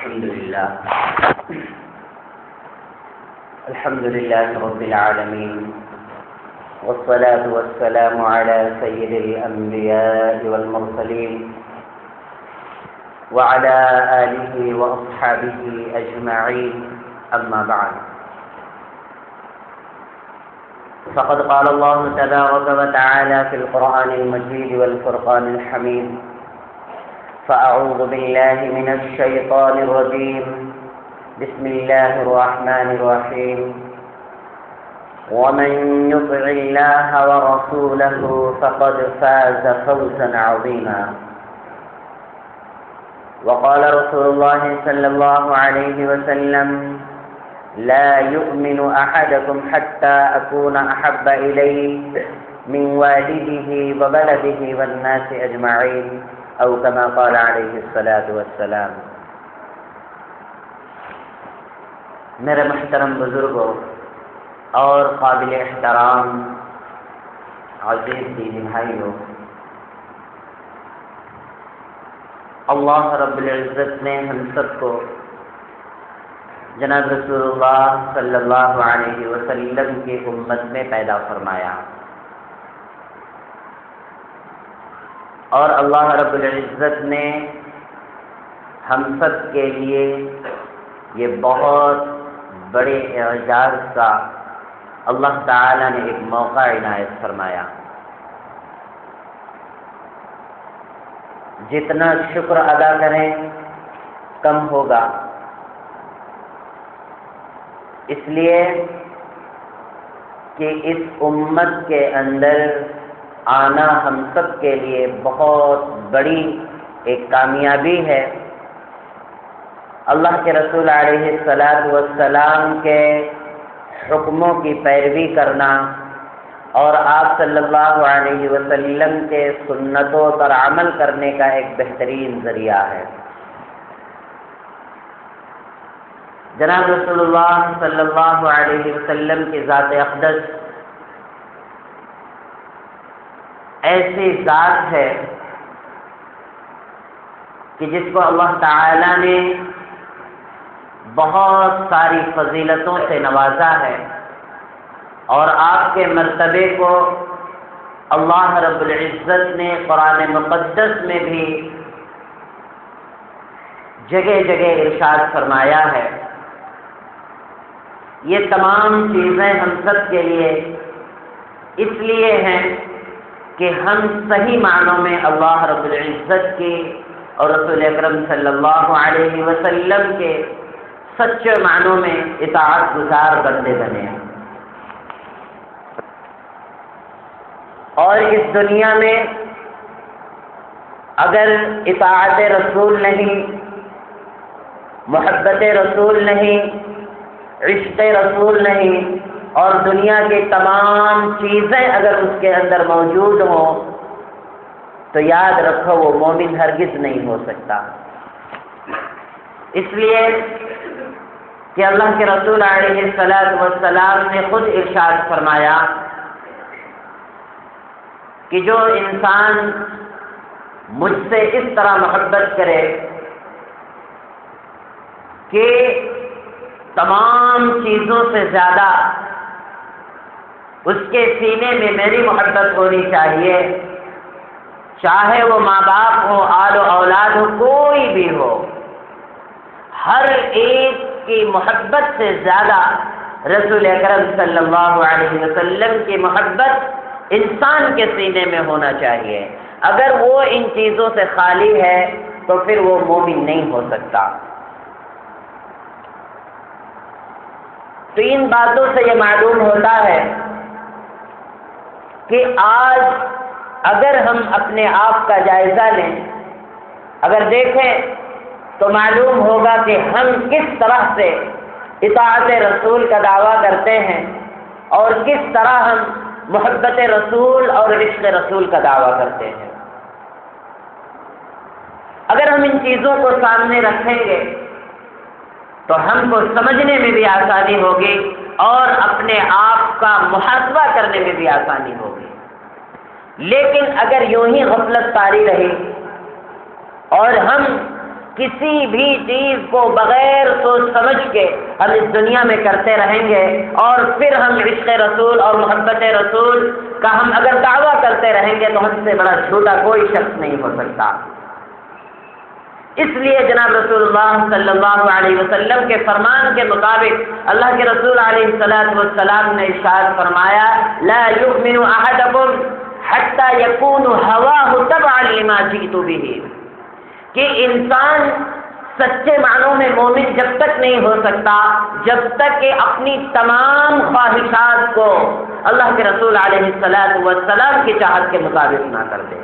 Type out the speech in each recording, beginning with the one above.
الحمد لله رب العالمين، والصلاة والسلام على سيد الأنبياء والمرسلين وعلى آله وأصحابه أجمعين، أما بعد. فقد قال الله تبارك وتعالى في القرآن المجيد والفرقان الحميد: فأعوذ بالله من الشيطان الرجيم، بسم الله الرحمن الرحيم. ومن يطع الله ورسوله فقد فاز فوزا عظيما. وقال رسول الله صلى الله عليه وسلم: لا يؤمن أحدكم حتى أكون أحب إليه من والده وولده والناس أجمعين، أو كما قال عليه الصلاة والسلام. میرے محترم بزرگوں اور قابل احترام عزیز دینی بھائیوں، اللہ رب العزت نے ہم سب کو جناب رسول اللہ صلی اللہ علیہ وسلم کی امت میں پیدا فرمایا، اور اللہ رب العزت نے ہم سب کے لیے یہ بہت بڑے اعجاز کا اللہ تعالی نے ایک موقع عنایت فرمایا. جتنا شکر ادا کریں کم ہوگا، اس لیے کہ اس امت کے اندر آنا ہم سب کے لیے بہت بڑی ایک کامیابی ہے. اللہ کے رسول علیہ السلام کے حکموں کی پیروی کرنا اور آپ صلی اللہ علیہ وسلم کے سنتوں پر عمل کرنے کا ایک بہترین ذریعہ ہے. جناب رسول اللہ صلی اللہ علیہ وسلم کی ذات اقدس ایسی ذات ہے کہ جس کو اللہ تعالی نے بہت ساری فضیلتوں سے نوازا ہے، اور آپ کے مرتبے کو اللہ رب العزت نے قرآن مقدس میں بھی جگہ جگہ ارشاد فرمایا ہے. یہ تمام چیزیں ہم سب کے لیے اس لیے ہیں کہ ہم صحیح معنوں میں اللہ رب العزت کی اور رسول اکرم صلی اللہ علیہ وسلم کے سچے معنوں میں اطاعت گزار بندے بنے ہیں. اور اس دنیا میں اگر اطاعت رسول نہیں، محبت رسول نہیں، عشق رسول نہیں، اور دنیا کی تمام چیزیں اگر اس کے اندر موجود ہوں تو یاد رکھو وہ مومن ہرگز نہیں ہو سکتا. اس لیے کہ اللہ کے رسول علیہ السلام نے خود ارشاد فرمایا کہ جو انسان مجھ سے اس طرح محبت کرے کہ تمام چیزوں سے زیادہ اس کے سینے میں میری محبت ہونی چاہیے، چاہے وہ ماں باپ ہو، آل و اولاد ہو، کوئی بھی ہو، ہر ایک کی محبت سے زیادہ رسول اکرم صلی اللہ علیہ وسلم کی محبت انسان کے سینے میں ہونا چاہیے. اگر وہ ان چیزوں سے خالی ہے تو پھر وہ مومن نہیں ہو سکتا. تو ان باتوں سے یہ معلوم ہوتا ہے کہ آج اگر ہم اپنے آپ کا جائزہ لیں، اگر دیکھیں تو معلوم ہوگا کہ ہم کس طرح سے اطاعت رسول کا دعویٰ کرتے ہیں اور کس طرح ہم محبت رسول اور عشق رسول کا دعویٰ کرتے ہیں. اگر ہم ان چیزوں کو سامنے رکھیں گے تو ہم کو سمجھنے میں بھی آسانی ہوگی اور اپنے آپ کا محاسبہ کرنے میں بھی آسانی ہوگی. لیکن اگر یوں ہی غفلت طاری رہی اور ہم کسی بھی چیز کو بغیر سوچ سمجھ کے ہم اس دنیا میں کرتے رہیں گے اور پھر ہم عشق رسول اور محبت رسول کا ہم اگر دعویٰ کرتے رہیں گے تو ہم سے بڑا جھوٹا کوئی شخص نہیں ہو سکتا۔ اس لیے جناب رسول اللہ صلی اللہ علیہ وسلم کے فرمان کے مطابق اللہ کے رسول علیہ الصلوۃ والسلام نے ارشاد فرمایا لا یؤمن احدکم حتی یکون ہواہ تبعا لما جئت بہ، کہ انسان سچے معنوں میں مومن جب تک نہیں ہو سکتا جب تک کہ اپنی تمام خواہشات کو اللہ کے رسول علیہ الصلوۃ والسلام کی چاہت کے مطابق نہ کر دے۔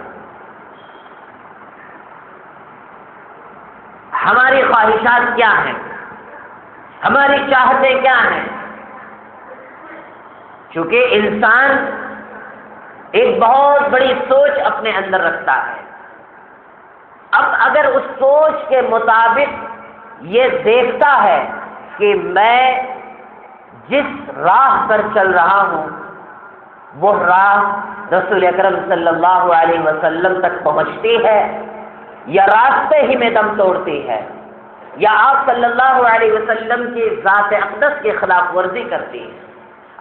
ہماری خواہشات کیا ہیں؟ ہماری چاہتیں کیا ہیں؟ چونکہ انسان ایک بہت بڑی سوچ اپنے اندر رکھتا ہے۔ اب اگر اس سوچ کے مطابق یہ دیکھتا ہے کہ میں جس راہ پر چل رہا ہوں وہ راہ رسول اکرم صلی اللہ علیہ وسلم تک پہنچتی ہے یا راستے ہی میں دم توڑتی ہے، یا آپ صلی اللہ علیہ وسلم کی ذات اقدس کی خلاف ورزی کرتی ہے،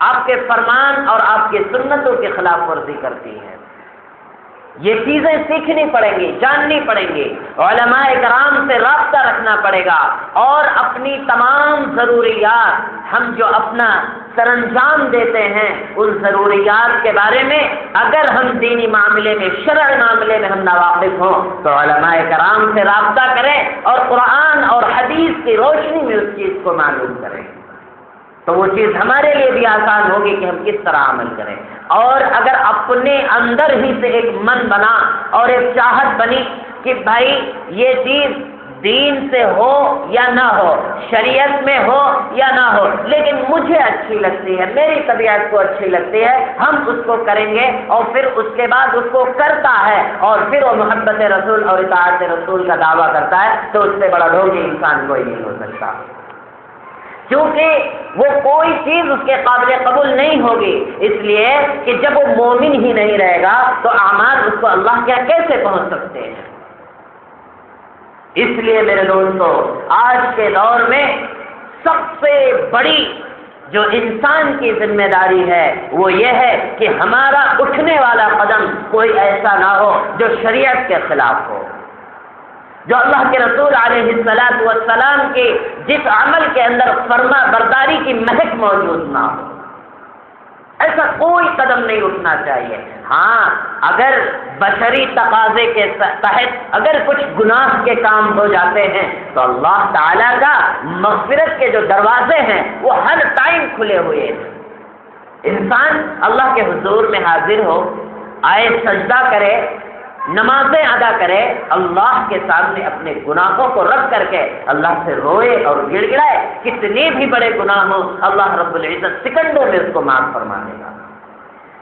آپ کے فرمان اور آپ کی سنتوں کی خلاف ورزی کرتی ہے۔ یہ چیزیں سیکھنی پڑیں گی، جاننی پڑیں گی، علماء کرام سے رابطہ رکھنا پڑے گا، اور اپنی تمام ضروریات ہم جو اپنا سر انجام دیتے ہیں ان ضروریات کے بارے میں اگر ہم دینی معاملے میں، شرعی معاملے میں ہم ناواقف ہوں تو علماء کرام سے رابطہ کریں اور قرآن اور حدیث کی روشنی میں اس چیز کو معلوم کریں، تو وہ چیز ہمارے لیے بھی آسان ہوگی کہ ہم کس طرح عمل کریں۔ اور اگر اپنے اندر ہی سے ایک من بنا اور ایک چاہت بنی کہ بھائی یہ چیز دین سے ہو یا نہ ہو، شریعت میں ہو یا نہ ہو، لیکن مجھے اچھی لگتی ہے، میری طبیعت کو اچھی لگتی ہے، ہم اس کو کریں گے، اور پھر اس کے بعد اس کو کرتا ہے اور پھر وہ محبت رسول اور اطاعت رسول کا دعویٰ کرتا ہے، تو اس سے بڑا ڈھونگی انسان کوئی نہیں ہو سکتا، کیونکہ وہ کوئی چیز اس کے قابل قبول نہیں ہوگی، اس لیے کہ جب وہ مومن ہی نہیں رہے گا تو اعمال اس کو اللہ کے کیسے پہنچ سکتے ہیں۔ اس لیے میرے دوستو، آج کے دور میں سب سے بڑی جو انسان کی ذمہ داری ہے وہ یہ ہے کہ ہمارا اٹھنے والا قدم کوئی ایسا نہ ہو جو شریعت کے خلاف ہو، جو اللہ کے رسول علیہ الصلوۃ والسلام کے جس عمل کے اندر فرما برداری کی مہک موجود نہ ہو، ایسا کوئی قدم نہیں اٹھنا چاہیے۔ ہاں، اگر بشری تقاضے کے تحت اگر کچھ گناہ کے کام ہو جاتے ہیں تو اللہ تعالیٰ کا مغفرت کے جو دروازے ہیں وہ ہر ٹائم کھلے ہوئے ہیں۔ انسان اللہ کے حضور میں حاضر ہو، آئے سجدہ کرے، نمازیں ادا کرے، اللہ کے سامنے اپنے گناہوں کو رکھ کر کے اللہ سے روئے اور گڑ گڑائے، کتنے بھی بڑے گناہ ہوں اللہ رب العزت سیکنڈوں میں اس کو معاف فرما دے گا۔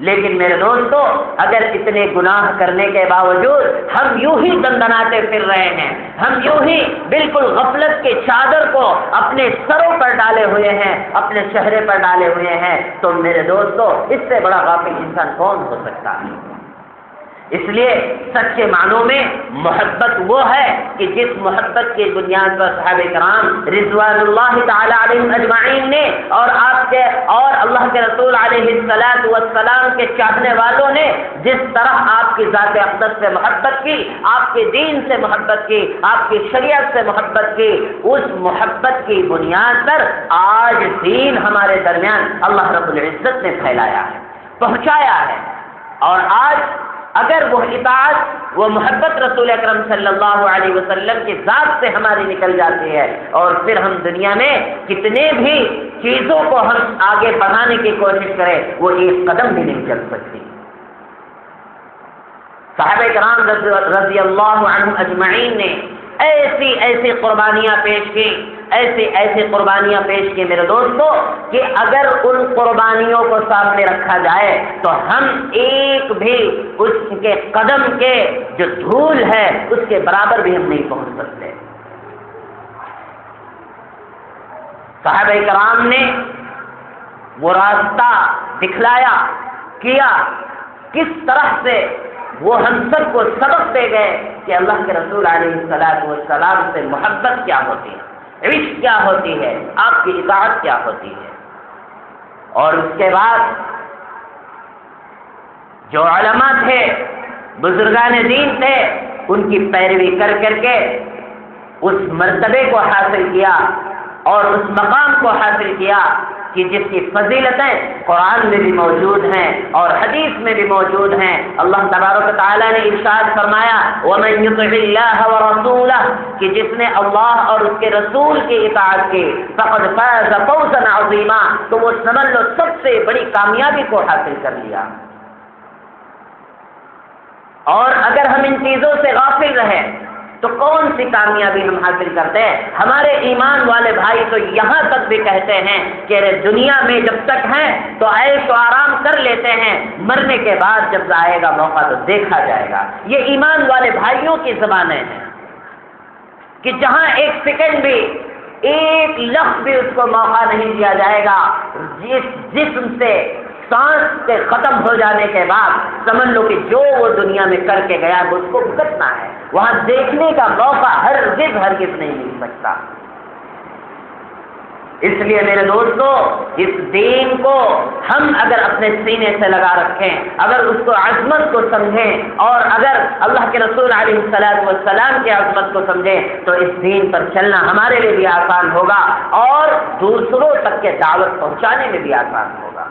لیکن میرے دوستو، اگر اتنے گناہ کرنے کے باوجود ہم یوں ہی دندناتے پھر رہے ہیں، ہم یوں ہی بالکل غفلت کے چادر کو اپنے سروں پر ڈالے ہوئے ہیں، اپنے چہرے پر ڈالے ہوئے ہیں، تو میرے دوستو اس سے بڑا غافل انسان کون ہو سکتا ہے؟ اس لیے سچے معنوں میں محبت وہ ہے کہ جس محبت کی بنیاد پر صحابہ کرام رضوان اللہ تعالی علیہم اجمعین نے اور آپ کے اور اللہ کے رسول علیہ الصلوۃ والسلام کے چاہنے والوں نے جس طرح آپ کی ذات اقدس سے محبت کی، آپ کے دین سے محبت کی، آپ کی شریعت سے محبت کی، اس محبت کی بنیاد پر آج دین ہمارے درمیان اللہ رب العزت نے پھیلایا ہے، پہنچایا ہے، اور آج اگر وہ اطاعت، وہ محبت رسول اکرم صلی اللہ علیہ وسلم کی ذات سے ہماری نکل جاتی ہے اور پھر ہم دنیا میں کتنے بھی چیزوں کو ہم آگے بڑھانے کی کوشش کریں وہ ایک قدم بھی نہیں چل سکتی۔ صحابہ کرام رضی اللہ عنہم اجمعین نے ایسی ایسی قربانیاں پیش کی، ایسی قربانیاں پیش کی میرے دوستو، کہ اگر ان قربانیوں کو سامنے رکھا جائے تو ہم ایک بھی اس کے قدم کے جو دھول ہے اس کے برابر بھی ہم نہیں پہنچ سکتے۔ صحابہ کرام نے وہ راستہ دکھلایا، کیا کس طرح سے وہ ہم سب کو سبق دے گئے کہ اللہ کے رسول علیہ السلام سے محبت کیا ہوتی ہے، عشق کیا ہوتی ہے، آپ کی اطاعت کیا ہوتی ہے۔ اور اس کے بعد جو علماء تھے، بزرگان دین تھے، ان کی پیروی کر کر کے اس مرتبے کو حاصل کیا اور اس مقام کو حاصل کیا کہ جس کی فضیلتیں قرآن میں بھی موجود ہیں اور حدیث میں بھی موجود ہیں۔ اللہ تبارک و تعالیٰ نے ارشاد فرمایا وَمَن يُطِعِ اللَّهَ وَرَسُولَهُ کہ جس نے اللہ اور اس کے رسول کی اطاعت کی فقد فاز فوزا عظیما تو وہ سمجھ لو سب سے بڑی کامیابی کو حاصل کر لیا۔ اور اگر ہم ان چیزوں سے غافل رہے تو کون سی کامیابی ہم حاصل کرتے ہیں؟ ہمارے ایمان والے بھائی تو یہاں تک بھی کہتے ہیں کہ دنیا میں جب تک ہیں تو عیش و آرام کر لیتے ہیں، مرنے کے بعد جب آئے گا موقع تو دیکھا جائے گا۔ یہ ایمان والے بھائیوں کی زبانیں ہیں کہ جہاں ایک سیکنڈ بھی، ایک لفظ بھی اس کو موقع نہیں دیا جائے گا، جس جسم سے سانس کے ختم ہو جانے کے بعد سمجھ لو کہ جو وہ دنیا میں کر کے گیا ہے اس کو بھگتنا ہے، وہاں دیکھنے کا موقع ہرگز نہیں مل سکتا۔ اس لیے میرے دوستو، اس دین کو ہم اگر اپنے سینے سے لگا رکھیں، اگر اس کو عظمت کو سمجھیں اور اگر اللہ کے رسول علیہ السلام کی عظمت کو سمجھیں تو اس دین پر چلنا ہمارے لیے بھی آسان ہوگا اور دوسروں تک کے دعوت پہنچانے میں بھی آسان ہوگا۔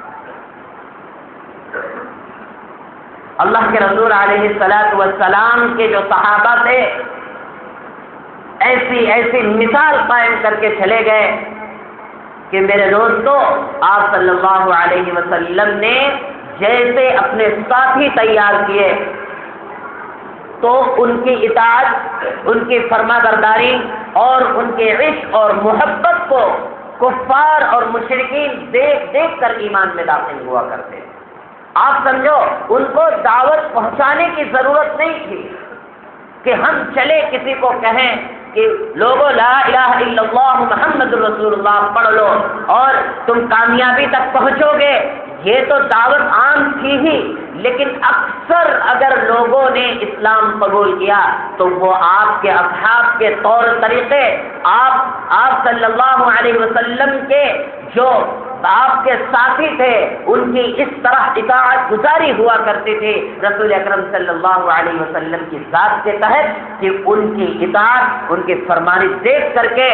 اللہ کے رسول علیہ السلام کے جو صحابہ تھے ایسی مثال قائم کر کے چلے گئے کہ میرے دوستو، آپ صلی اللہ علیہ وسلم نے جیسے اپنے ساتھی تیار کیے تو ان کی اطاعت، ان کی فرما برداری اور ان کے عشق اور محبت کو کفار اور مشرکین دیکھ دیکھ کر ایمان میں داخل ہوا کرتے۔ آپ سمجھو ان کو دعوت پہنچانے کی ضرورت نہیں تھی کہ ہم چلے کسی کو کہیں کہ لوگوں لا الہ الا اللہ محمد رسول اللہ پڑھ لو اور تم کامیابی تک پہنچو گے، یہ تو دعوت عام تھی ہی، لیکن اکثر اگر لوگوں نے اسلام قبول کیا تو وہ آپ کے اصحاب کے طور طریقے، آپ صلی اللہ علیہ وسلم کے جو آپ کے ساتھی تھے ان کی اس طرح اطاعت گزاری ہوا کرتی تھی رسول اکرم صلی اللہ علیہ وسلم کی ذات کے تحت کہ ان کی اطاعت، ان کی فرمانی دیکھ کر کے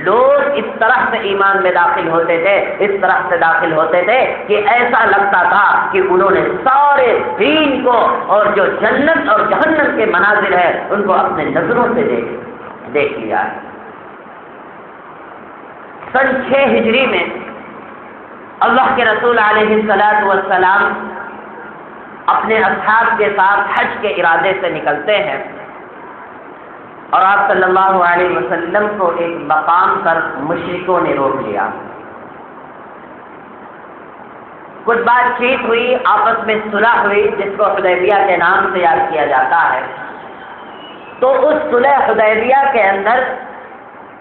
لوگ اس طرح سے ایمان میں داخل ہوتے تھے، اس طرح سے داخل ہوتے تھے کہ ایسا لگتا تھا کہ انہوں نے سارے دین کو اور جو جنت اور جہنم کے مناظر ہے ان کو اپنے نظروں سے دیکھ لیا۔ سن 6 ہجری میں اللہ کے رسول علیہ السلام اپنے اصحاب کے ساتھ حج کے ارادے سے نکلتے ہیں اور آپ صلی اللہ علیہ وسلم کو ایک مقام پر مشرکوں نے روک لیا۔ کچھ بات چیت ہوئی، آپس میں صلح ہوئی جس کو حدیبیہ کے نام سے یاد کیا جاتا ہے۔ تو اس صلح حدیبیہ کے اندر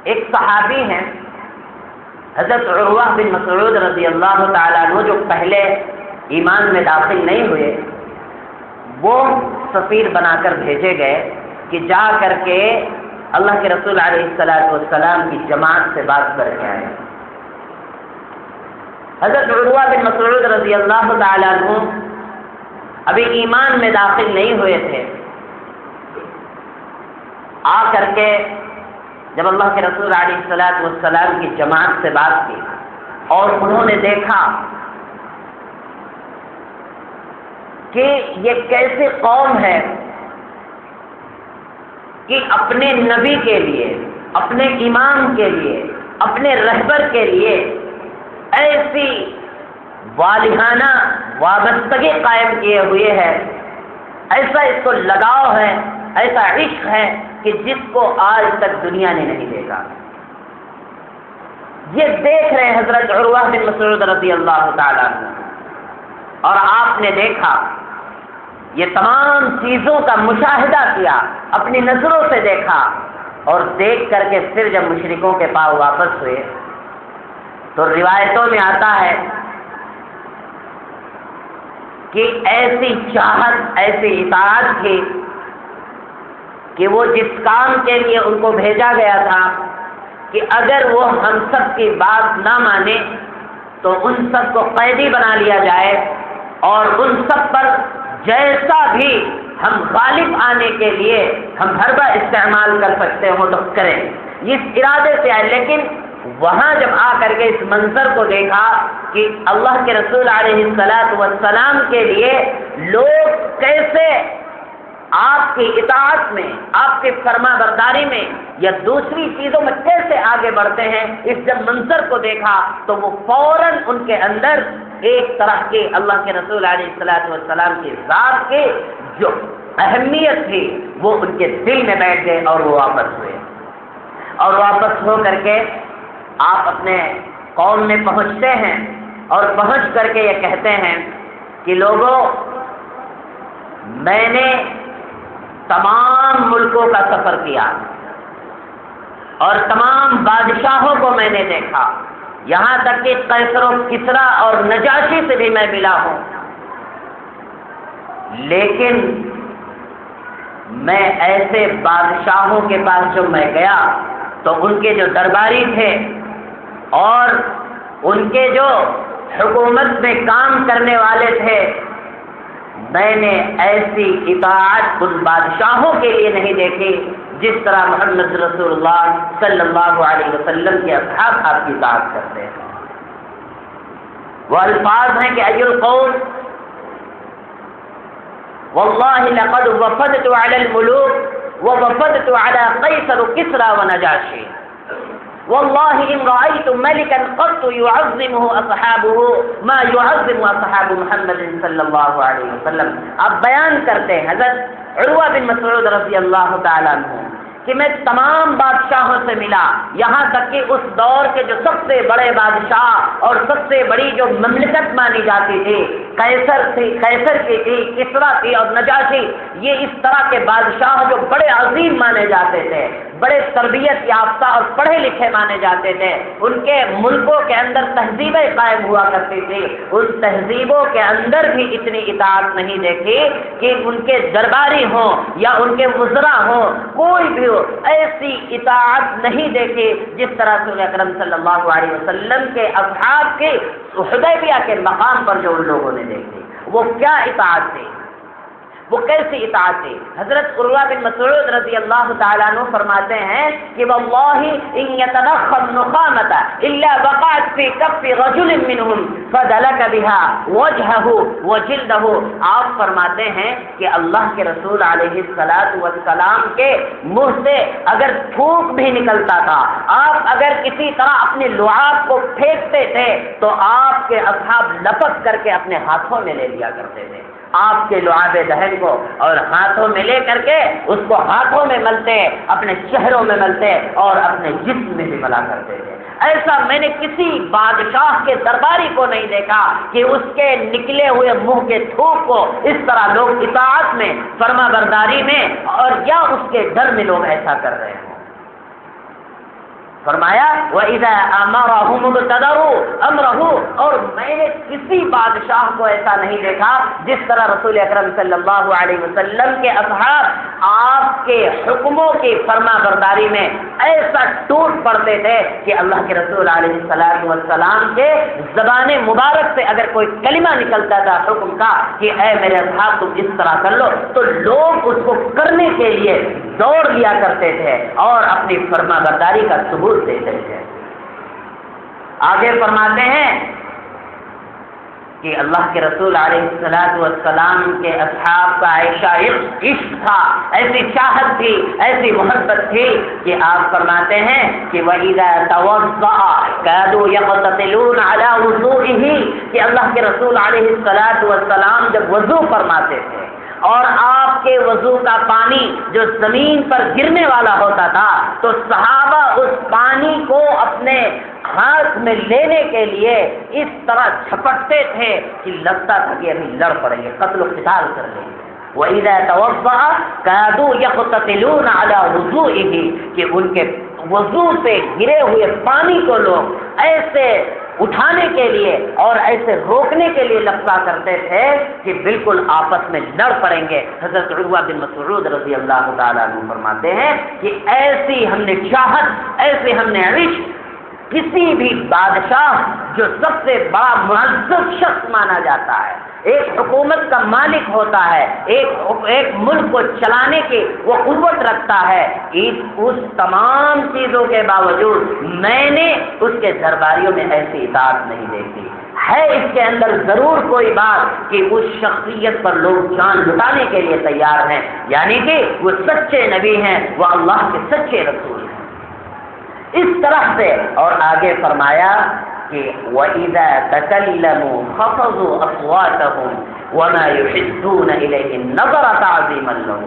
ایک صحابی ہیں حضرت عروہ بن مسعود رضی اللہ تعالیٰ عنہ، جو پہلے ایمان میں داخل نہیں ہوئے، وہ سفیر بنا کر بھیجے گئے کہ جا کر کے اللہ کے رسول علیہ السلام کی جماعت سے بات کر کے آئے۔ حضرت عروہ بن مسعود رضی اللہ تعالیٰ عنہ ابھی ایمان میں داخل نہیں ہوئے تھے، آ کر کے جب اللہ کے رسول علیہ السلام کی جماعت سے بات کی اور انہوں نے دیکھا کہ یہ کیسے قوم ہے کہ اپنے نبی کے لیے، اپنے امام کے لیے، اپنے رہبر کے لیے ایسی والہانہ وابستگی قائم کیے ہوئے ہے، ایسا اس کو لگاؤ ہے، ایسا عشق ہے کہ جس کو آج تک دنیا نے نہیں دیکھا۔ یہ دیکھ رہے حضرت عروہ بن مسعود رضی اللہ تعالیٰ عنہ، اور آپ نے دیکھا، یہ تمام چیزوں کا مشاہدہ کیا، اپنی نظروں سے دیکھا، اور دیکھ کر کے پھر جب مشرکوں کے پاس واپس ہوئے تو روایتوں میں آتا ہے کہ ایسی چاہت، ایسی اطاعت تھی کہ وہ جس کام کے لیے ان کو بھیجا گیا تھا کہ اگر وہ ہم سب کی بات نہ مانے تو ان سب کو قیدی بنا لیا جائے اور ان سب پر جیسا بھی ہم غالب آنے کے لیے ہم حربہ استعمال کر سکتے ہو تو کریں، اس ارادے سے آئے۔ لیکن وہاں جب آ کر کے اس منظر کو دیکھا کہ اللہ کے رسول علیہ الصلاۃ والسلام کے لیے لوگ کیسے آپ کی اطاعت میں، آپ کی فرما برداری میں یا دوسری چیزوں میں کیسے آگے بڑھتے ہیں، اس جب منظر کو دیکھا تو وہ فوراً ان کے اندر ایک طرح کے اللہ کے رسول علیہ الصلاۃ والسلام کی ذات کی جو اہمیت تھی وہ ان کے دل میں بیٹھ گئے اور وہ واپس ہوئے، اور واپس ہو کر کے آپ اپنے قوم میں پہنچتے ہیں اور پہنچ کر کے یہ کہتے ہیں کہ لوگوں، میں نے تمام ملکوں کا سفر کیا اور تمام بادشاہوں کو میں نے دیکھا، یہاں تک کہ قیصر و کسریٰ اور نجاشی سے بھی میں ملا ہوں، لیکن میں ایسے بادشاہوں کے پاس جو میں گیا تو ان کے جو درباری تھے اور ان کے جو حکومت میں کام کرنے والے تھے، میں نے ایسی اطاعت ان بادشاہوں کے لیے نہیں دیکھی جس طرح محمد رسول اللہ صلی اللہ علیہ وسلم کے اصحاب آپ کی اطاعت کرتے ہیں۔ وہ الفاظ ہیں کہ ای القوم واللہ لقد وفدت علی الملوک ووفدت علی قیصر و کسریٰ و نجاشی واللہ ان رأیت ملکا قط يعظمه اصحابه ما يعظم اصحاب محمد صلی اللہ علیہ وسلم۔ آپ بیان کرتے ہیں حضرت عروہ بن مسعود رضی اللہ تعالیٰ عنہ کہ میں تمام بادشاہوں سے ملا، یہاں تک کہ اس دور کے جو سب سے بڑے بادشاہ اور سب سے بڑی جو مملکت مانی جاتی تھی قیصر کی تھی، کسریٰ تھی اور نجاشی، یہ اس طرح کے بادشاہ جو بڑے عظیم مانے جاتے تھے، بڑے تربیت یافتہ اور پڑھے لکھے مانے جاتے تھے، ان کے ملکوں کے اندر تہذیبیں قائم ہوا کرتی تھی، ان تہذیبوں کے اندر بھی اتنی اطاعت نہیں دیکھی کہ ان کے درباری ہوں یا ان کے وزراء ہوں، کوئی بھی ہو، ایسی اطاعت نہیں دیکھی جس طرح رسول اکرم صلی اللہ علیہ وسلم کے اصحاب کے حدیبیہ کے مقام پر جو ان لوگوں نے دیکھی۔ وہ کیا اطاعت تھی، وہ کیسی اطاعت تھی؟ حضرت عروہ بن مسعود رضی اللہ تعالیٰ عنہ فرماتے ہیں کہ واللہ ان یتنخم نخامۃ الا وقعت فی کف رجل منهم فدلک بها وجهه وجلده۔ آپ فرماتے ہیں کہ اللہ کے رسول علیہ الصلاۃ والسلام کے منہ سے اگر تھوک بھی نکلتا تھا، آپ اگر کسی طرح اپنے لعاب کو پھینکتے تھے تو آپ کے اصحاب لپک کر کے اپنے ہاتھوں میں لے لیا کرتے تھے، آپ کے لعاب دہن کو اور ہاتھوں میں لے کر کے اس کو ہاتھوں میں ملتے، اپنے چہروں میں ملتے اور اپنے جسم میں بھی ملا کرتے تھے۔ ایسا میں نے کسی بادشاہ کے درباری کو نہیں دیکھا کہ اس کے نکلے ہوئے منہ کے تھوک کو اس طرح لوگ اطاعت میں، فرما برداری میں اور یا اس کے ڈر میں لوگ ایسا کر رہے ہیں۔ فرمایا وَإِذَا أَمَرَهُمُ ابْتَدَرُوا أَمْرَهُ، اور میں نے کسی بادشاہ کو ایسا نہیں دیکھا جس طرح رسول اکرم صلی اللہ علیہ وسلم کے اصحاب آپ کے حکموں کی فرما برداری میں ایسا ٹوٹ پڑتے تھے کہ اللہ کے رسول علیہ الصلوۃ والسلام کے زبان مبارک سے اگر کوئی کلمہ نکلتا تھا حکم کا کہ اے میرے اصحاب تم اس طرح کر لو، تو لوگ اس کو کرنے کے لیے دوڑ لیا کرتے تھے اور اپنی فرما برداری کا ثبوت دیتے تھے۔ آگے فرماتے ہیں کہ اللہ کے رسول علیہ الصلوۃ والسلام کے اصحاب کا ایسا عشق تھا، ایسی چاہت تھی، ایسی محبت تھی کہ آپ فرماتے ہیں کہ وَإِذَا تَوَضَّأَ كَادُوا يَقْتَتِلُونَ عَلَى وُضُوئِهِ، کہ اللہ کے رسول علیہ الصلوۃ والسلام جب وضو فرماتے تھے اور آپ کے وضو کا پانی جو زمین پر گرنے والا ہوتا تھا تو صحابہ اس پانی کو اپنے ہاتھ میں لینے کے لیے اس طرح جھپٹتے تھے کہ لگتا تھا کہ ابھی لڑ پڑیں گے، قتل و قتال کر لیں گے۔ وَإِذَا تَوَضَّأَ كَادُوا يَقْتَتِلُونَ عَلَى وُضُوئِهِ، کہ ان کے وضو سے گرے ہوئے پانی کو لوگ ایسے اٹھانے کے لیے اور ایسے روکنے کے لیے لفظہ کرتے تھے کہ بالکل آپس میں لڑ پڑیں گے۔ حضرت عروہ بن مسعود رضی اللہ تعالیٰ عنہ فرماتے ہیں کہ ایسی ہم نے چاہت، ایسے ہم نے عشق کسی بھی بادشاہ جو سب سے بڑا معزز شخص مانا جاتا ہے، ایک حکومت کا مالک ہوتا ہے، ایک ملک کو چلانے کی وہ قوت رکھتا ہے، اس تمام چیزوں کے باوجود میں نے اس کے درباریوں میں ایسی اطاعت نہیں دیکھی ہے۔ اس کے اندر ضرور کوئی بات کہ اس شخصیت پر لوگ جان لٹانے کے لیے تیار ہیں، یعنی کہ وہ سچے نبی ہیں، وہ اللہ کے سچے رسول ہیں۔ اس طرح سے اور آگے فرمایا کہ وَإِذَا تَكَلَّمُوا خَفَضُوا أَصْوَاتَهُمْ وَمَا يُحِدُّونَ إِلَيْهِ النَّظَرَ تَعْظِيمًا لَهُ۔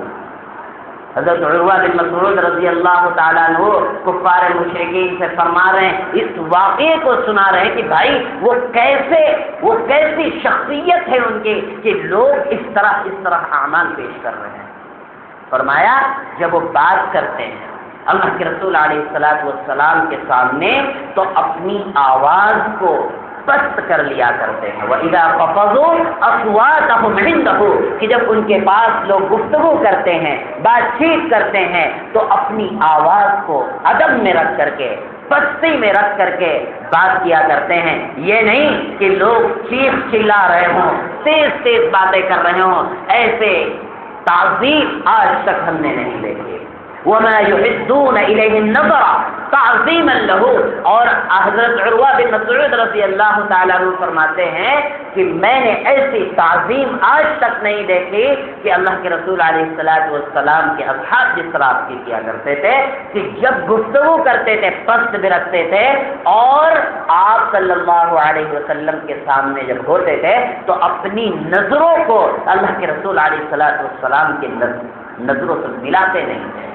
حضرت عروہ بن مسعود رضی اللہ تعالیٰ عنہ کفار مشرکین سے فرما رہے ہیں، اس واقعے کو سنا رہے ہیں کہ بھائی وہ کیسی شخصیت ہے ان کی کہ لوگ اس طرح اعمال پیش کر رہے ہیں۔ فرمایا جب وہ بات کرتے ہیں اللہ کے رسول علیہ الصلوۃ والسلام کے سامنے تو اپنی آواز کو پست کر لیا کرتے ہیں۔ وَإِذَا خَفَضُوا أَصْوَاتَهُمْ عِندَهُ، کہ جب ان کے پاس لوگ گفتگو کرتے ہیں، بات چیت کرتے ہیں تو اپنی آواز کو ادب میں رکھ کر کے، پستی میں رکھ کر کے بات کیا کرتے ہیں۔ یہ نہیں کہ لوگ چیخ چلا رہے ہوں، تیز تیز باتیں کر رہے ہوں، ایسے تعظیم آج تک ہم نے نہیں دیکھی۔ وَمَا يُحِدُّونَ إِلَيْهِ النَّظَرَ تَعْظِيمًا لَهُ، اور حضرت عروہ بن مسعود رضی اللہ تعالیٰ عنہ فرماتے ہیں کہ میں نے ایسی تعظیم آج تک نہیں دیکھی کہ اللہ کے رسول علیہ الصلوۃ والسلام کے اصحاب جس طرح آپ کی کیا کرتے تھے کہ جب گفتگو کرتے تھے پست بھی رکھتے تھے، اور آپ صلی اللہ علیہ وسلم کے سامنے جب ہوتے تھے تو اپنی نظروں کو اللہ کے رسول علیہ الصلوۃ والسلام کی نظروں سے ملاتے نہیں تھے۔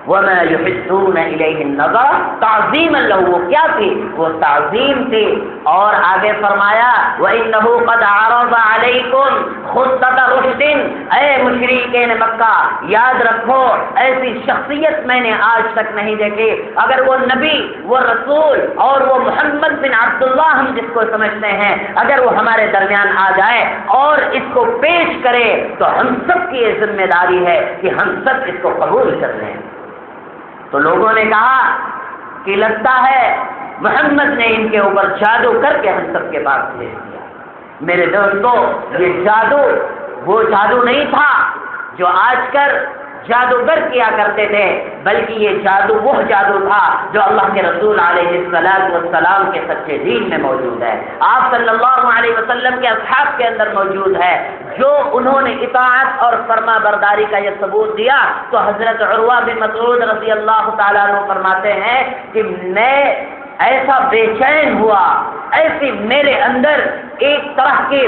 وَمَا يُحِدُّونَ إِلَيْهِ النَّظَرَ تَعْظِيمًا لَهُ، وہ کیا تھی؟ وہ تعظیم تھی۔ اور آگے فرمایا وَإِنَّهُ قَدْ عَرَضَ عَلَيْكُمْ خُطَّةَ رُشْدٍ، اے مشرکین مکہ یاد رکھو ایسی شخصیت میں نے آج تک نہیں دیکھی۔ اگر وہ نبی، وہ رسول اور وہ محمد بن عبداللہ ہم جس کو سمجھتے ہیں، اگر وہ ہمارے درمیان آ جائے اور اس کو پیش کرے تو ہم سب کی یہ ذمہ داری ہے کہ ہم سب اس کو قبول کر لیں۔ تو لوگوں نے کہا کہ لگتا ہے محمد نے ان کے اوپر جادو کر کے ہم سب کے پاس بھیج دیا۔ میرے دوستو، یہ جادو وہ جادو نہیں تھا جو آج کل جادوگر کیا کرتے تھے، بلکہ یہ جادو وہ جادو تھا جو اللہ کے رسول علیہ الصلوۃ والسلام کے سچے دین میں موجود ہے، آپ صلی اللہ علیہ وسلم کے اصحاب کے اندر موجود ہے۔ جو انہوں نے اطاعت اور فرما برداری کا یہ ثبوت دیا تو حضرت عروہ بن مسعود رضی اللہ تعالیٰ عنہ فرماتے ہیں کہ میں ایسا بے چین ہوا، ایسی میرے اندر ایک طرح کی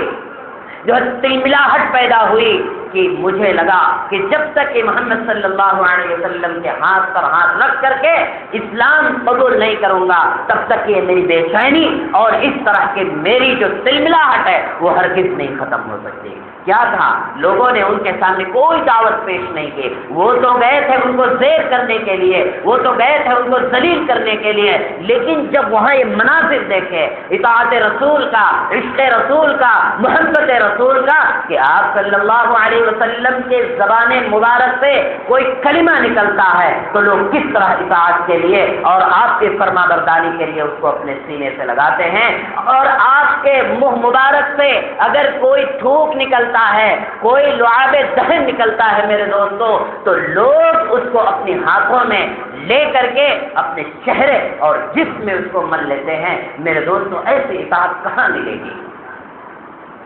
جو تلملاہٹ پیدا ہوئی کہ مجھے لگا کہ جب تک کہ محمد صلی اللہ علیہ وسلم کے ہاتھ پر ہاتھ رکھ کر کے اسلام قبول نہیں کروں گا تب تک یہ میری بے چینی اور اس طرح کی میری جو تلملاہٹ ہے وہ ہرگز نہیں ختم ہو سکتی۔ کیا تھا؟ لوگوں نے ان کے سامنے کوئی دعوت پیش نہیں کی، وہ تو گئے تھے ان کو زیر کرنے کے لیے، وہ تو گئے تھے ان کو ذلیل کرنے کے لیے، لیکن جب وہاں یہ مناظر دیکھے اطاعت رسول کا، عشق رسول کا، محبت رسول کا کہ آپ صلی اللہ علیہ وسلم کے زبان مبارک سے کوئی کلمہ نکلتا ہے تو لوگ کس طرح اطاعت کے لیے اور آپ کے فرما برداری کے لیے اس کو اپنے سینے سے لگاتے ہیں، اور آپ کے منہ مبارک سے اگر کوئی تھوک نکلتا ہے، کوئی لعاب دہن نکلتا ہے میرے دوستو، تو لوگ اس کو اپنے ہاتھوں میں لے کر کے اپنے چہرے اور جسم میں اس کو مل لیتے ہیں۔ میرے دوستو ایسی اطاعت کہاں ملے گی؟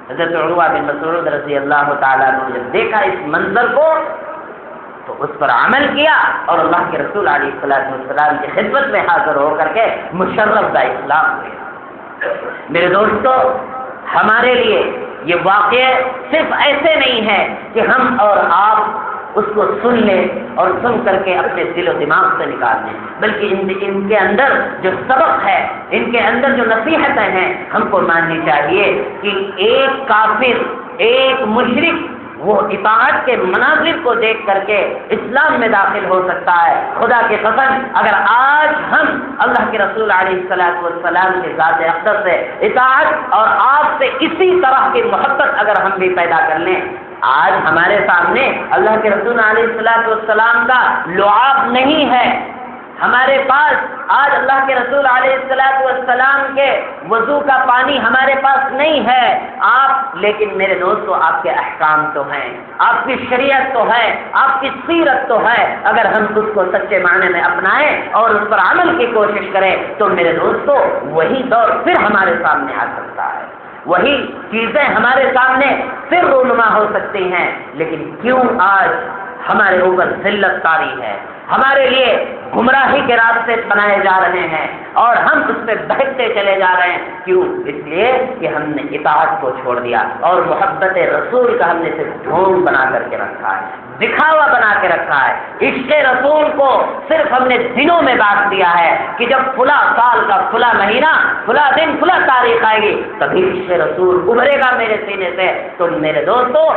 حضرت عروہ بن مسعود رضی اللہ تعالیٰ عنہ جب دیکھا اس منظر کو تو اس پر عمل کیا اور اللہ کے رسول علیہ الصلوۃ والسلام کی خدمت میں حاضر ہو کر کے مشرف با اسلام ہوئے۔ میرے دوستو، ہمارے لیے یہ واقعہ صرف ایسے نہیں ہے کہ ہم اور آپ اس کو سن لیں اور سن کر کے اپنے دل و دماغ سے نکال دیں، بلکہ ان کے اندر جو سبق ہے، ان کے اندر جو نصیحتیں ہیں ہم کو ماننی چاہیے کہ ایک کافر، ایک مشرک وہ اطاعت کے مناظر کو دیکھ کر کے اسلام میں داخل ہو سکتا ہے۔ خدا کی قسم اگر آج ہم اللہ کے رسول علیہ الصلوۃ والسلام کے ذات اقدس سے اطاعت اور آپ سے اسی طرح کی محبت اگر ہم بھی پیدا کر لیں، آج ہمارے سامنے اللہ کے رسول علیہ الصلوۃ والسلام کا لعاب نہیں ہے، ہمارے پاس آج اللہ کے رسول علیہ الصلوۃ والسلام کے وضو کا پانی ہمارے پاس نہیں ہے، لیکن میرے دوستو آپ کے احکام تو ہیں، آپ کی شریعت تو ہے، آپ کی سیرت تو ہے۔ اگر ہم اس کو سچے معنی میں اپنائیں اور اس پر عمل کی کوشش کریں تو میرے دوستو وہی دور پھر ہمارے سامنے آ سکتا ہے، وہی چیزیں ہمارے سامنے پھر رونما ہو سکتی ہیں۔ لیکن کیوں آج ہمارے اوپر ذلت طاری ہے، ہمارے لیے گمراہی کے راستے بنائے جا رہے ہیں اور ہم اس پہ بہکتے چلے جا رہے ہیں؟ کیوں؟ اس لیے کہ ہم نے اطاعت کو چھوڑ دیا اور محبت رسول کا ہم نے صرف ڈھونگ بنا کر کے رکھا ہے، دکھاوا بنا کے رکھا ہے۔ عشق رسول کو صرف ہم نے دنوں میں بانٹ دیا ہے کہ جب فلاں سال کا فلاں مہینہ، فلاں دن، فلاں تاریخ آئے گی تبھی عشق رسول ابھرے گا میرے سینے سے۔ تو میرے دوستو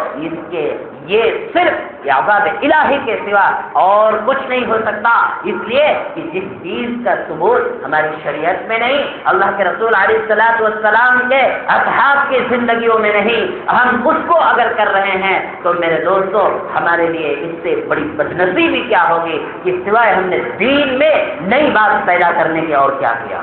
یہ صرف عذاب الہی کے سوا اور کچھ نہیں ہو سکتا، اس لیے کہ جس چیز کا ثبوت ہماری شریعت میں نہیں، اللہ کے رسول علیہ الصلوۃ والسلام کے اصحاب کی زندگیوں میں نہیں، ہم اس کو اگر کر رہے ہیں تو میرے دوستو ہمارے لیے اس سے بڑی بدنصیبی کیا ہوگی کہ سوائے ہم نے دین میں نئی بات پیدا کرنے کے اور کیا کیا۔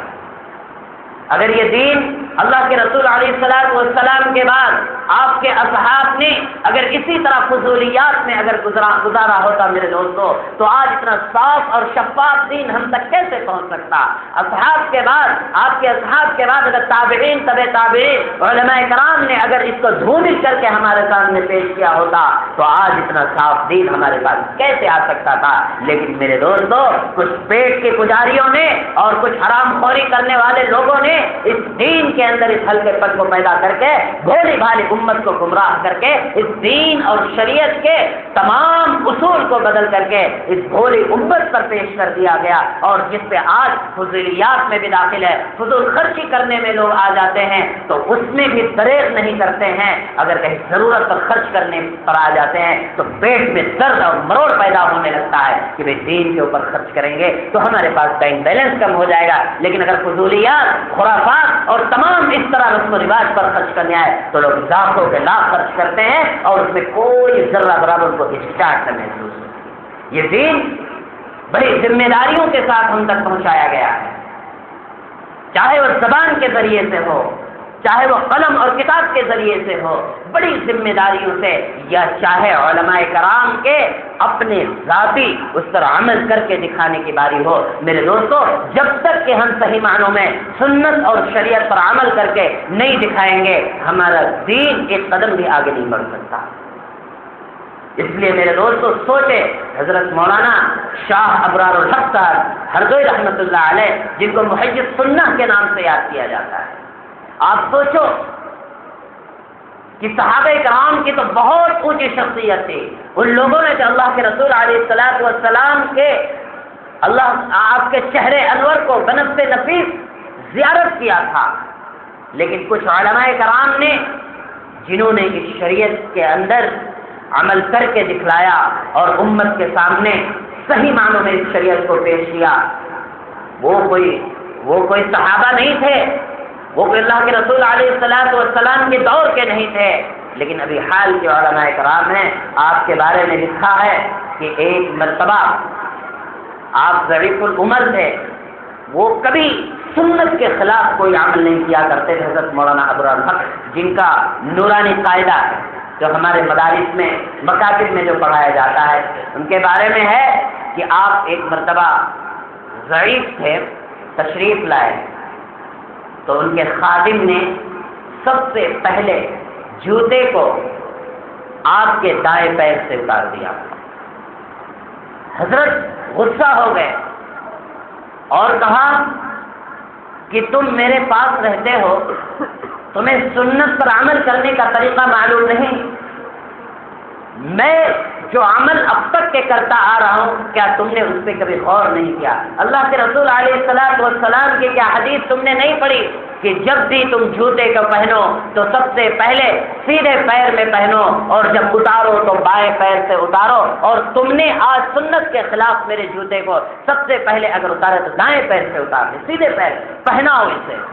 اگر یہ دین اللہ کے رسول علیہ الصلوۃ والسلام کے بعد آپ کے اصحاب نے اگر اسی طرح فضولیات میں اگر گزارا ہوتا میرے دوستو تو آج اتنا صاف اور شفاف دین ہم تک کیسے پہنچ سکتا؟ اصحاب کے بعد، آپ کے اصحاب کے بعد اگر تابعین، تبع تابعین، علماء کرام نے اگر اس کو دھومل کر کے ہمارے سامنے پیش کیا ہوتا تو آج اتنا صاف دین ہمارے پاس کیسے آ سکتا تھا؟ لیکن میرے دوستو کچھ پیٹ کے پجاریوں نے اور کچھ حرام خوری کرنے والے لوگوں نے اس دین کے اندر اس ہلکے پن کو پیدا کر کے بھولی بھالی امت کو گمراہ کر کے اس دین اور شریعت کے تمام اصول کو بدل کر کے اس بھولی امت پر پیش کر دیا گیا، اور جس سے آج فضولیات میں بھی داخل ہے، فضول خرچی کرنے میں لوگ آ جاتے ہیں تو اس میں بھی دریغ نہیں کرتے ہیں، اگر کہیں ضرورت پر خرچ کرنے پر آ جاتے ہیں تو پیٹ میں درد اور مروڑ پیدا ہونے لگتا ہے کہ بھئی دین کے اوپر خرچ کریں گے تو ہمارے پاس بینک بیلنس کم ہو جائے گا، لیکن اگر فضولیات، خرافات اور تمام اس طرح رسم و رواج پر خرچ کرنے آئے تو لوگ لاکھوں کے لاکھ خرچ کرتے ہیں اور اس میں کوئی ذرہ برابر کو ہچکچاہٹ نہ محسوس ہوتی۔ یہ دین بڑی ذمہ داریوں کے ساتھ ہم تک پہنچایا گیا ہے، چاہے وہ زبان کے ذریعے سے ہو، چاہے وہ قلم اور کتاب کے ذریعے سے ہو، بڑی ذمہ داریوں سے، یا چاہے علماء کرام کے اپنے ذاتی اس پر عمل کر کے دکھانے کی باری ہو۔ میرے دوستو جب تک کہ ہم صحیح معنوں میں سنت اور شریعت پر عمل کر کے نہیں دکھائیں گے ہمارا دین ایک قدم بھی آگے نہیں بڑھ سکتا۔ اس لیے میرے دوستو سوچے حضرت مولانا شاہ ابرار الحق صاحب ہردوئی رحمۃ اللہ علیہ، جن کو محدث سنہ کے نام سے یاد کیا جاتا ہے، آپ سوچو کہ صحابہ کرام کی تو بہت اونچی شخصیت تھی، ان لوگوں نے جو اللہ کے رسول علیہ الصلوۃ والسلام کے آپ کے چہرے انور کو بنفس نفیس زیارت کیا تھا، لیکن کچھ علماء کرام نے جنہوں نے اس شریعت کے اندر عمل کر کے دکھلایا اور امت کے سامنے صحیح معنوں میں اس شریعت کو پیش کیا، وہ کوئی صحابہ نہیں تھے، وہ کوئی اللہ کے رسول علیہ الصلوۃ والسلام کے دور کے نہیں تھے، لیکن ابھی حال کے علماء کرام نے آپ کے بارے میں لکھا ہے کہ ایک مرتبہ آپ ضعیف العمر تھے، وہ کبھی سنت کے خلاف کوئی عمل نہیں کیا کرتے تھے۔ حضرت مولانا ابرار الحق جن کا نورانی قاعدہ ہے جو ہمارے مدارس میں، مکاتب میں جو پڑھایا جاتا ہے، ان کے بارے میں ہے کہ آپ ایک مرتبہ ضعیف تھے، تشریف لائے تو ان کے خادم نے سب سے پہلے جوتے کو آپ کے دائیں پیر سے اتار دیا۔ حضرت غصہ ہو گئے اور کہا کہ تم میرے پاس رہتے ہو، تمہیں سنت پر عمل کرنے کا طریقہ معلوم نہیں، میں جو عمل اب تک کے کرتا آ رہا ہوں کیا تم نے اس پہ کبھی غور نہیں کیا؟ اللہ کے رسول علیہ السلام کی کیا حدیث تم نے نہیں پڑھی کہ جب بھی تم جوتے کو پہنو تو سب سے پہلے سیدھے پیر میں پہنو اور جب اتارو تو بائیں پیر سے اتارو، اور تم نے آج سنت کے خلاف میرے جوتے کو سب سے پہلے اگر اتارے تو دائیں پیر سے اتار دے، سیدھے پیر پہناؤ اسے،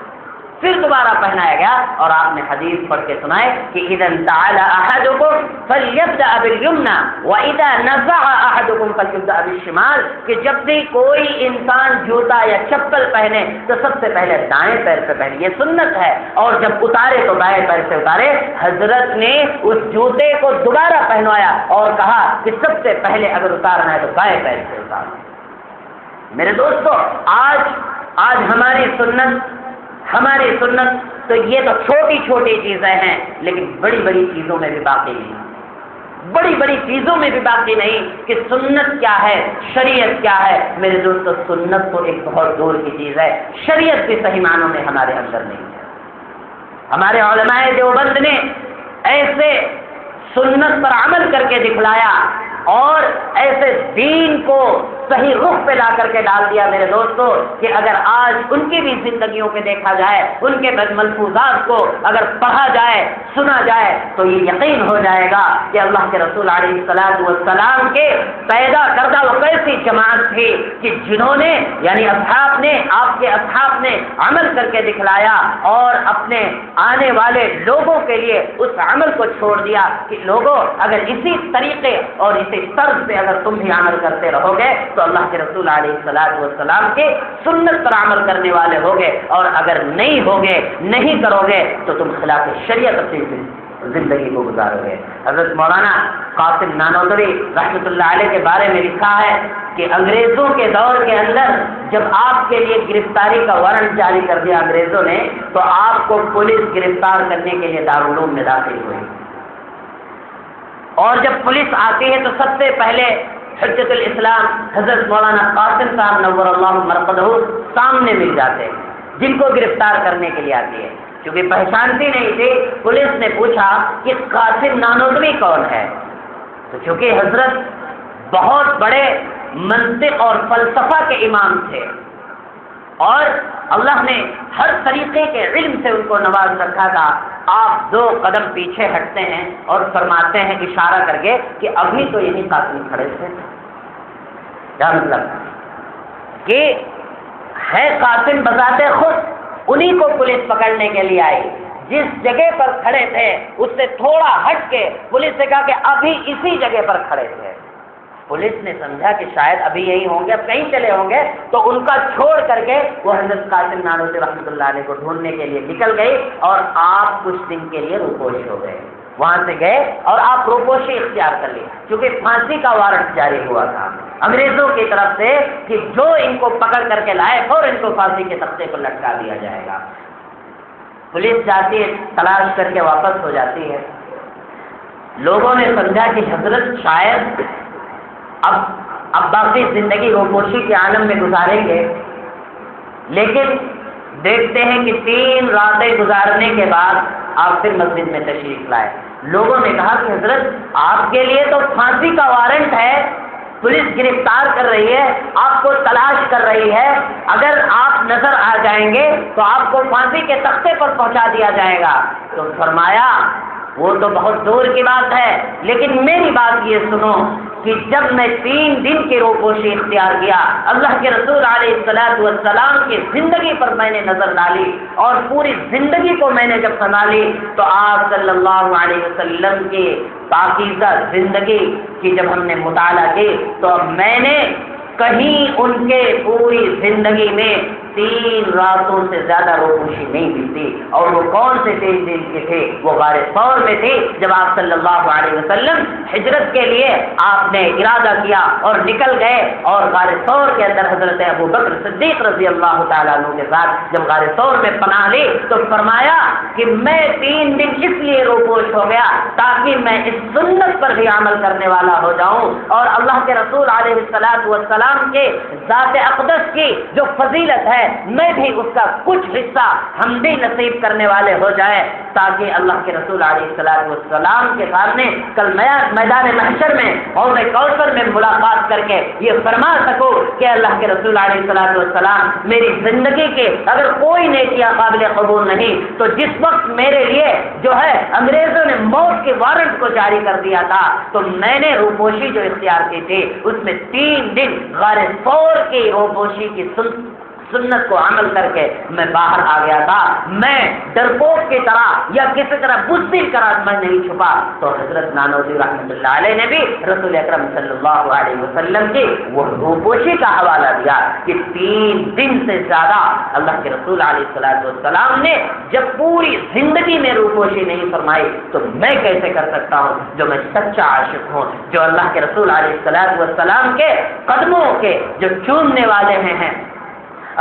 پھر دوبارہ پہنایا گیا اور آپ نے حدیث پڑھ کے سنائے کہ اذا تعالى احدكم فليبدا باليمنى واذا نزع احدكم فليبدا بالشمال، کہ جب بھی کوئی انسان جوتا یا چپل پہنے تو سب سے پہلے دائیں پیر سے پہنے، یہ سنت ہے، اور جب اتارے تو بائیں پیر سے اتارے۔ حضرت نے اس جوتے کو دوبارہ پہنوایا اور کہا کہ سب سے پہلے اگر اتارنا ہے تو بائیں پیر سے اتارو۔ میرے دوستو، آج ہماری سنت تو یہ تو چھوٹی چھوٹی چیزیں ہیں، لیکن بڑی بڑی چیزوں میں بھی باقی نہیں، بڑی بڑی چیزوں میں بھی باقی نہیں کہ سنت کیا ہے، شریعت کیا ہے۔ میرے دوستو، سنت تو ایک بہت دور کی چیز ہے، شریعت بھی صحیح معنوں میں ہمارے اندر نہیں ہے۔ ہمارے علماء دیوبند نے ایسے سنت پر عمل کر کے دکھلایا اور ایسے دین کو صحیح رخ پہ لا کر کے ڈال دیا میرے دوستو، کہ اگر آج ان کی بھی زندگیوں پہ دیکھا جائے، ان کے ملفوظات کو اگر پڑھا جائے، سنا جائے تو یہ یقین ہو جائے گا کہ اللہ کے رسول علیہ السلام کے پیدا کردہ وہ کیسی جماعت تھی کہ جنہوں نے یعنی اصحاب نے، آپ کے اصحاب نے عمل کر کے دکھلایا اور اپنے آنے والے لوگوں کے لیے اس عمل کو چھوڑ دیا کہ لوگوں اگر اسی طریقے اور اسی طرز پہ اگر تم بھی عمل کرتے رہو گے تو اللہ کے رسول علیہ السلام کے سنت پر عمل کرنے والے ہوگے، اور اگر نہیں ہوگے، نہیں کرو گے تو تم خلاف شریعت اپنی زندگی کو گزارو گے۔ حضرت مولانا قاسم نانوتوی رحمۃ اللہ علیہ کے بارے میں لکھا ہے کہ انگریزوں کے دور کے اندر جب آپ کے لیے گرفتاری کا وارنٹ جاری کر دیا انگریزوں نے، تو آپ کو پولیس گرفتار کرنے کے لیے دارالعلوم میں داخل ہوئی، اور جب پولیس آتی ہے تو سب سے پہلے حجت الاسلام حضرت مولانا قاسم صاحب نور اللہ مرقدہ سامنے مل جاتے ہیں جن کو گرفتار کرنے کے لیے آتی ہے۔ چونکہ پہچانتی نہیں تھی، پولیس نے پوچھا کہ قاسم نانوتوی کون ہے، تو چونکہ حضرت بہت بڑے منطق اور فلسفہ کے امام تھے اور اللہ نے ہر طریقے کے علم سے ان کو نواز رکھا تھا، آپ 2 قدم پیچھے ہٹتے ہیں اور فرماتے ہیں اشارہ کر کے کہ ابھی تو یہی قاسم کھڑے تھے۔ کیا مطلب کہ ہے قاسم بذات خود، انہی کو پولیس پکڑنے کے لیے آئی، جس جگہ پر کھڑے تھے اس سے تھوڑا ہٹ کے پولیس نے کہا کہ ابھی اسی جگہ پر کھڑے تھے۔ پولیس نے سمجھا کہ شاید ابھی یہی ہوں گے، اب کہیں چلے ہوں گے، تو ان کا چھوڑ کر کے وہ حضرت قاسم نانوتوی رحمۃ اللہ علیہ کو ڈھونڈنے کے لیے نکل گئی، اور آپ کچھ دن کے لیے روپوش ہو گئے۔ وہاں سے گئے اور آپ روپوشی اختیار کر لی، کیونکہ پھانسی کا وارنٹ جاری ہوا تھا انگریزوں کی طرف سے کہ جو ان کو پکڑ کر کے لائے اور ان کو پھانسی کے تختے پر لٹکا دیا جائے گا۔ پولیس جاتی ہے، تلاش کر کے واپس ہو جاتی ہے۔ لوگوں نے سمجھا کہ حضرت شاید اب باقی زندگی روپوشی کے عالم میں گزاریں گے، لیکن دیکھتے ہیں کہ 3 راتیں گزارنے کے بعد آپ پھر مسجد میں تشریف لائے۔ لوگوں نے کہا کہ حضرت آپ کے لیے تو پھانسی کا وارنٹ ہے، پولیس گرفتار کر رہی ہے، آپ کو تلاش کر رہی ہے، اگر آپ نظر آ جائیں گے تو آپ کو پھانسی کے تختے پر پہنچا دیا جائے گا۔ تو فرمایا وہ تو بہت دور کی بات ہے، لیکن میری بات یہ سنو کہ جب میں 3 دن کی روپوشی اختیار کیا، اللہ کے رسول علیہ السلام کی زندگی پر میں نے نظر ڈالی اور پوری زندگی کو میں نے جب سنبھالی تو آپ صلی اللہ علیہ وسلم کی پاکیزہ زندگی کی جب ہم نے مطالعہ کی تو میں نے کہیں ان کے پوری زندگی میں 3 راتوں سے زیادہ روپوشی نہیں دی تھی، اور وہ کون سے 3 دن کی تھے؟ وہ غار ثور میں تھی، جب آپ صلی اللہ علیہ وسلم ہجرت کے لیے آپ نے ارادہ کیا اور نکل گئے، اور غار ثور کے اندر حضرت ابو بکر صدیق رضی اللہ تعالیٰ عنہ کے ساتھ جب غار ثور میں پناہ لی تو فرمایا کہ میں 3 دن اس لیے روپوش ہو گیا تاکہ میں اس سنت پر بھی عمل کرنے والا ہو جاؤں، اور اللہ کے رسول علیہ السلام کے ذات اقدس کی جو فضیلت ہے ہے میں بھی اس کا کچھ حصہ ہم بھی نصیب کرنے والے ہو جائے، تاکہ اللہ کے رسول علیہ الصلوۃ والسلام کے سامنے کل میدان محشر میں حوض کوثر میں ملاقات کر کے یہ فرما سکو کہ اللہ کے رسول علیہ الصلوۃ والسلام میری زندگی کے اگر کوئی نیکیاں قابل قبول نہیں تو جس وقت میرے لیے جو ہے انگریزوں نے موت کے وارنٹ کو جاری کر دیا تھا تو میں نے روپوشی جو اختیار کی تھی اس میں 3 دن غار ثور کی روپوشی کی سنت کو عمل کر کے میں باہر آ گیا تھا، میں ڈرپوک کی طرح یا کسی طرح بزدل طرح میں نہیں چھپا۔ تو حضرت نانوتوی رحمۃ اللہ علیہ نے بھی رسول اکرم صلی اللہ علیہ وسلم کی وہ روپوشی کا حوالہ دیا کہ 3 دن سے زیادہ اللہ کے رسول علیہ الصلوۃ والسلام نے جب پوری زندگی میں روپوشی نہیں فرمائی تو میں کیسے کر سکتا ہوں جو میں سچا عاشق ہوں، جو اللہ کے رسول علیہ الصلوۃ والسلام کے قدموں کے جو چومنے والے ہیں،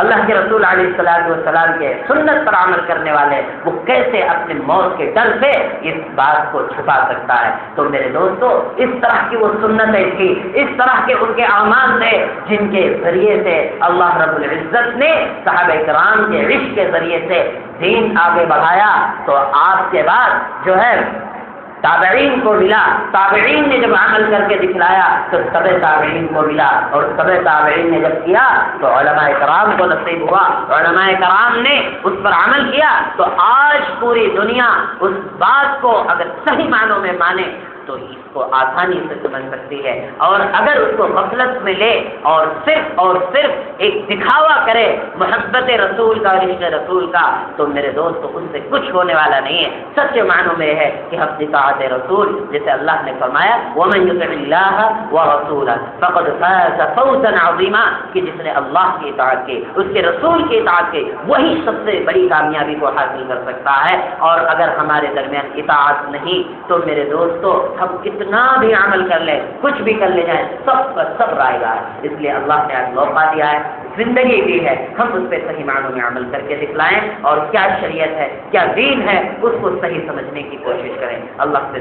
اللہ کے رسول علیہ الصلوۃ والسلام کے سنت پر عمل کرنے والے، وہ کیسے اپنے موت کے ڈر سے اس بات کو چھپا سکتا ہے؟ تو میرے دوستو اس طرح کی وہ سنتیں تھی، اس طرح کے ان کے اعمال تھے جن کے ذریعے سے اللہ رب العزت نے صحابہ کرام کے عشق کے ذریعے سے دین آگے بڑھایا۔ تو آپ کے بعد جو ہے تابعین کو ملا، تابعین نے جب عمل کر کے دکھلایا تو تبع تابعین کو ملا، اور تبع تابعین نے جب کیا تو علماء کرام کو نصیب ہوا، علماء کرام نے اس پر عمل کیا تو آج پوری دنیا اس بات کو اگر صحیح معنوں میں مانے تو اس کو آسانی سے سمجھ سکتی ہے، اور اگر اس کو غفلت میں لے اور صرف ایک دکھاوا کرے محبت رسول کا، رشتے رسول کا، تو میرے دوست اس سے کچھ ہونے والا نہیں ہے۔ سچے معنوں میں ہے کہ ہم اطاعت رسول، جیسے اللہ نے فرمایا وَمَن يُطِعِ اللَّهَ وَرَسُولَهُ فَقَدْ فَازَ فَوْزًا عَظِيمًا، کہ جس نے اللہ کی اطاعت کی، اس کے رسول کی اطاعت کی، وہی سب سے بڑی کامیابی کو حاصل کر سکتا ہے۔ اور اگر ہمارے درمیان اطاعت نہیں تو میرے دوستو ہم کتنا بھی عمل کر لیں، کچھ بھی کر لے جائیں، سب کا سب رائے گا ہے۔ اس لیے اللہ نے آج موقع دیا ہے، زندگی بھی ہے، ہم اس پہ صحیح معنوں میں عمل کر کے دکھلائیں، اور کیا شریعت ہے، کیا دین ہے، اس کو صحیح سمجھنے کی کوشش کریں۔ اللہ سے